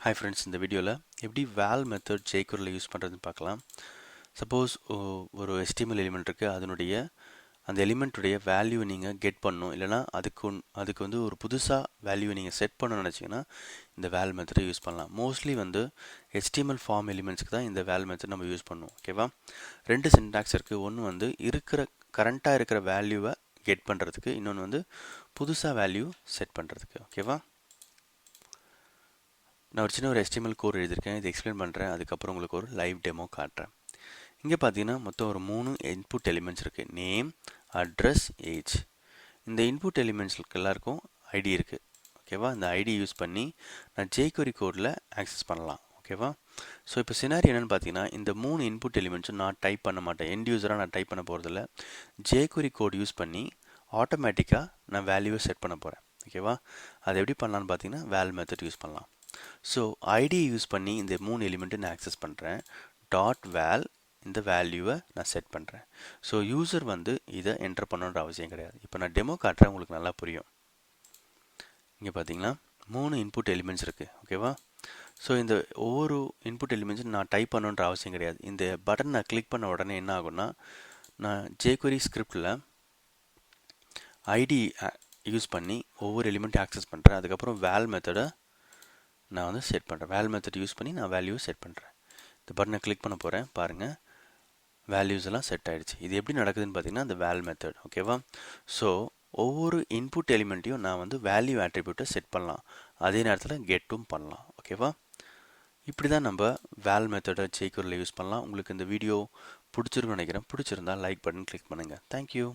Hi friends, இந்த வீடியோவில் எப்படி வேல் மெத்தட் ஜேக்குரில் யூஸ் பண்ணுறதுன்னு பார்க்கலாம். சப்போஸ் ஒரு HTML எலிமெண்ட் இருக்குது, அதனுடைய அந்த எலிமெண்ட்டுடைய வேல்யூவை நீங்கள் கெட் பண்ணணும், இல்லைனா அதுக்கு வந்து ஒரு புதுசாக வேல்யூவை நீங்கள் செட் பண்ணணும்னு நினச்சிங்கன்னா இந்த வேல் மெத்தடை யூஸ் பண்ணலாம். மோஸ்ட்லி வந்து HTML ஃபார்ம் எலிமெண்ட்ஸ்க்கு தான் இந்த வேல் மெத்தட் நம்ம யூஸ் பண்ணுவோம். ஓகேவா? ரெண்டு சின்டாக்ஸ் இருக்குது. ஒன்று வந்து கரண்ட்டாக இருக்கிற வேல்யூவை கெட் பண்ணுறதுக்கு, இன்னொன்று வந்து புதுசாக வேல்யூ செட் பண்ணுறதுக்கு. ஓகேவா? நான் ஒரு சின்ன HTML கோட் எழுதியிருக்கேன். இதை எக்ஸ்பிளைன் பண்ணுறேன். அதுக்கப்புறம் உங்களுக்கு ஒரு லைவ் டெமோ காட்டுறேன். இங்கே பார்த்தீங்கன்னா மொத்தம் ஒரு 3 இன்புட் எலிமெண்ட்ஸ் இருக்குது. Name, address, age. இந்த இன்புட் எலிமெண்ட்ஸ்க்கு எல்லாருக்கும் ஐடி இருக்குது. ஓகேவா? இந்த ஐடி யூஸ் பண்ணி நான் jQuery கோடில் ஆக்சஸ் பண்ணலாம். ஓகேவா? ஸோ இப்போ சினாரி என்னென்னு பார்த்தீங்கன்னா, இந்த 3 இன்புட் எலிமெண்ட்ஸும் நான் டைப் பண்ண மாட்டேன். எண்ட் யூஸராக நான் டைப் பண்ண போகிறதில்ல. jQuery கோட் யூஸ் பண்ணி ஆட்டோமேட்டிக்காக நான் வேல்யூவை செட் பண்ண போகிறேன். ஓகேவா? அதை எப்படி பண்ணலான்னு பார்த்தீங்கன்னா வேல் மெத்தட் யூஸ் பண்ணலாம். ஸோ ஐடி யூஸ் பண்ணி இந்த 3 எலிமெண்ட்டு நான் ஆக்சஸ் பண்ணுறேன். டாட் வேல் இந்த வேல்யூவை நான் செட் பண்ணுறேன். ஸோ யூசர் வந்து இதை என்டர் பண்ணணுன்ற அவசியம் கிடையாது. இப்போ நான் டெமோ காட்டுறேன், உங்களுக்கு நல்லா புரியும். இங்கே பார்த்தீங்கன்னா 3 இன்புட் எலிமெண்ட்ஸ் இருக்குது. ஓகேவா? ஸோ இந்த ஒவ்வொரு இன்புட் எலிமெண்ட்ஸும் நான் டைப் பண்ணணுன்ற அவசியம் கிடையாது. இந்த பட்டன் நான் கிளிக் பண்ண உடனே என்ன ஆகும்னா, நான் jQuery ஸ்கிரிப்டில் ஐடி யூஸ் பண்ணி ஒவ்வொரு எலிமெண்ட்டும் ஆக்சஸ் பண்ணுறேன். அதுக்கப்புறம் வேல் மெத்தடை நான் வந்து செட் பண்ணுறேன். வேல் மெத்தட் யூஸ் பண்ணி நான் வேல்யூ செட் பண்ணுறேன். இந்த பட்டனை கிளிக் பண்ண போகிறேன். பாருங்கள், வேல்யூஸ் எல்லாம் செட் ஆகிடுச்சு. இது எப்படி நடக்குதுன்னு பார்த்தீங்கன்னா இந்த வேல் மெத்தட். ஓகேவா? ஸோ ஒவ்வொரு இன்புட் எலிமெண்ட்டையும் நான் வந்து வேல்யூ ஆட்ரிபியூட்டை செட் பண்ணலாம். அதே நேரத்தில் கெட்டும் பண்ணலாம். ஓகேவா? இப்படி தான் நம்ம வேல் மெத்தடை jQueryல யூஸ் பண்ணலாம். உங்களுக்கு இந்த வீடியோ பிடிச்சிருக்குன்னு நினைக்கிறேன். பிடிச்சிருந்தா லைக் பட்டன் கிளிக் பண்ணுங்கள். தேங்க்யூ.